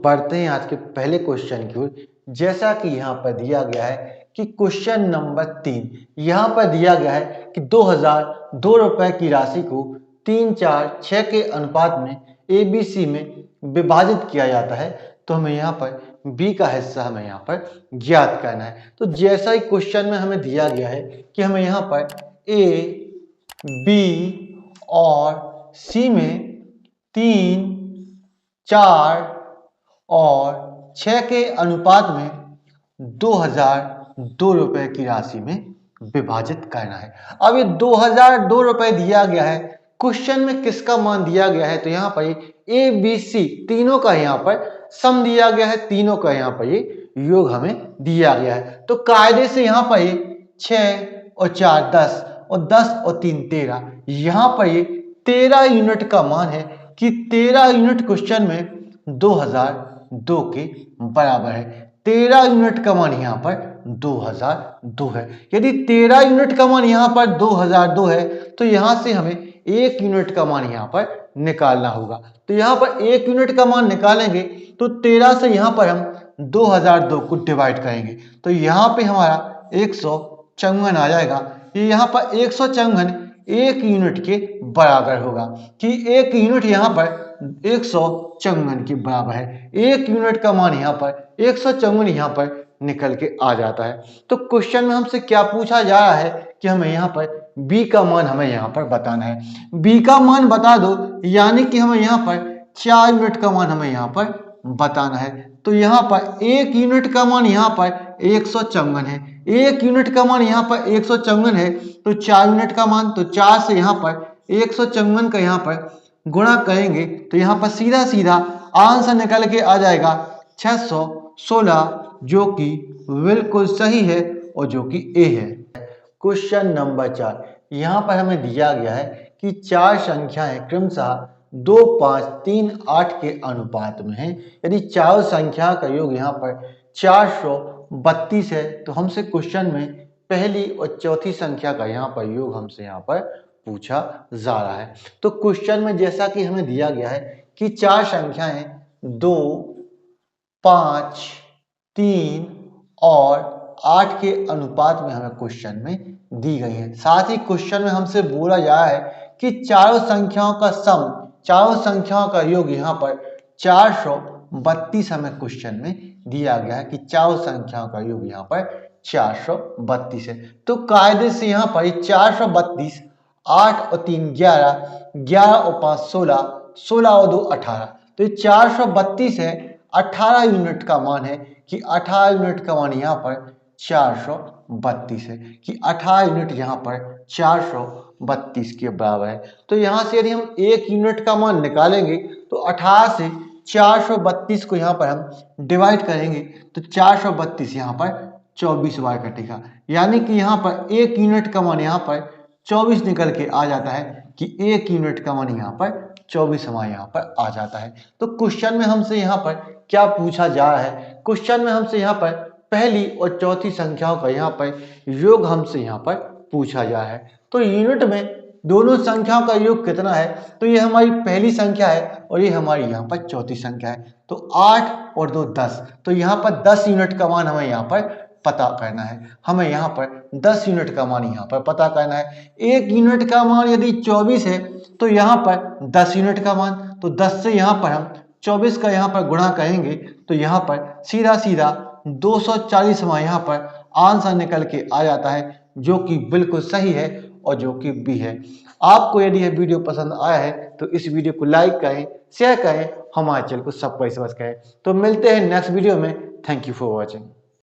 बढ़ते हैं आज के पहले क्वेश्चन की ओर। जैसा कि यहाँ पर दिया गया है कि क्वेश्चन नंबर 3 यहाँ पर दिया गया है कि 2002 रुपए की राशि को 3, 4, 6 के अनुपात में ABC में विभाजित किया जाता है। तो हमें यहाँ पर B का हिस्सा हमें यहाँ पर ज्ञात करना है। तो जैसा ही क्वेश्चन में हमें दिया गया है कि हमें यहाँ पर A, B और C में 3, 4 और 6 के अनुपात में 2002 रुपए की राशि में विभाजित करना है। अब ये 2002 रुपए दिया गया है, क्वेश्चन में किसका मान दिया गया है? तो यहाँ पर ए बी सी तीनों का यहाँ पर सम दिया गया है, तीनों का यहाँ पर ये योग हमें दिया गया है। तो कायदे से यहाँ पर ये 6 और 4 10 और 10 और 3 13, यहाँ पर ये 13 यूनिट का मान है कि 13 यूनिट क्वेश्चन में 2002 के बराबर है। 13 यूनिट का मान यहाँ पर 2002 है। यदि 13 यूनिट का मान यहाँ पर 2002 है तो यहाँ से हमें 1 यूनिट का मान यहाँ पर निकालना होगा। तो यहाँ पर 1 यूनिट का मान निकालेंगे तो 13 से यहाँ पर हम 2002 को डिवाइड करेंगे तो यहाँ पे हमारा 154 आ जाएगा। ये यहाँ पर 154 1 यूनिट के बराबर होगा कि 1 यूनिट यहाँ पर 154 के बराबर है। 1 यूनिट का मान यहाँ पर 154 यहाँ पर निकल के आ जाता है। तो क्वेश्चन में हमसे क्या पूछा जा रहा है कि हमें यहाँ पर B का मान हमें यहाँ पर बताना है। B का मान बता दो, यानी कि हमें यहाँ पर 4 यूनिट का मान हमें यहाँ पर बताना है। तो यहाँ पर 1 यूनिट का मान यहाँ पर 154 है, 1 यूनिट का मान यहाँ पर 154 है तो 4 यूनिट का मान, तो 4 से यहाँ पर 154 का यहाँ पर गुणा करेंगे तो यहाँ पर सीधा सीधा आंसर निकल के आ जाएगा 616, जो कि बिल्कुल सही है और जो कि ए है। क्वेश्चन नंबर 4 यहाँ पर हमें दिया गया है कि 4 संख्याएं क्रमशः 2, 5, 3, 8 के अनुपात में है। यदि चारों संख्या का योग यहाँ पर 432 है तो हमसे क्वेश्चन में पहली और चौथी संख्या का यहाँ पर योग हमसे यहाँ पर पूछा जा रहा है। तो क्वेश्चन में जैसा कि हमें दिया गया है कि 4 संख्याएं 2, 5, 3 और 8 के अनुपात में हमें क्वेश्चन में दी गई है। साथ ही क्वेश्चन में हमसे बोला जा रहा है कि चारों संख्याओं का सम, चारों संख्याओं का योग यहाँ पर 432 हमें क्वेश्चन में दिया गया है कि चारों संख्याओं का योग यहाँ पर 432 है। तो कायदे से यहाँ पर 432, 8 और 3 11, 11 और 5 16, 16 और 2 18, तो ये 432 है। 18 यूनिट का मान है कि 18 यूनिट का मान यहाँ पर 432 है कि 18 यूनिट यहाँ पर 432 के बराबर है। तो यहाँ से यदि हम 1 यूनिट का मान निकालेंगे तो 18 से 432 को यहाँ पर हम डिवाइड करेंगे तो 432 यहाँ पर 24 बार कटेगा, यानी कि यहाँ पर 1 यूनिट का मान यहाँ पर 24 निकल के आ जाता है कि 1 यूनिट का मान यहाँ पर 24 हमारे यहाँ पर आ जाता है। तो क्वेश्चन में हमसे यहाँ पर क्या पूछा जा रहा है? क्वेश्चन में हमसे यहाँ पर पहली और चौथी संख्याओं का यहाँ पर योग हमसे यहाँ पर पूछा जा रहा है। तो यूनिट में दोनों संख्याओं का योग कितना है? तो ये हमारी पहली संख्या है और ये हमारी यहाँ पर चौथी संख्या है। तो 8 और 2 10, तो यहाँ पर 10 यूनिट का मान हमें यहाँ पर पता करना है। हमें यहाँ पर 10 यूनिट का मान यहाँ पर पता करना है। 1 यूनिट का मान यदि 24 है तो यहाँ पर 10 यूनिट का मान, तो 10 से यहाँ पर हम 24 का यहाँ पर गुणा करेंगे तो यहाँ पर सीधा सीधा 240 हमारे यहाँ पर आंसर निकल के आ जाता है, जो कि बिल्कुल सही है और जो कि बी है। आपको यदि यह वीडियो पसंद आया है तो इस वीडियो को लाइक करें, शेयर करें, हमारे चैनल को सब्सक्राइब करें। तो मिलते हैं नेक्स्ट वीडियो में। Thank you for watching.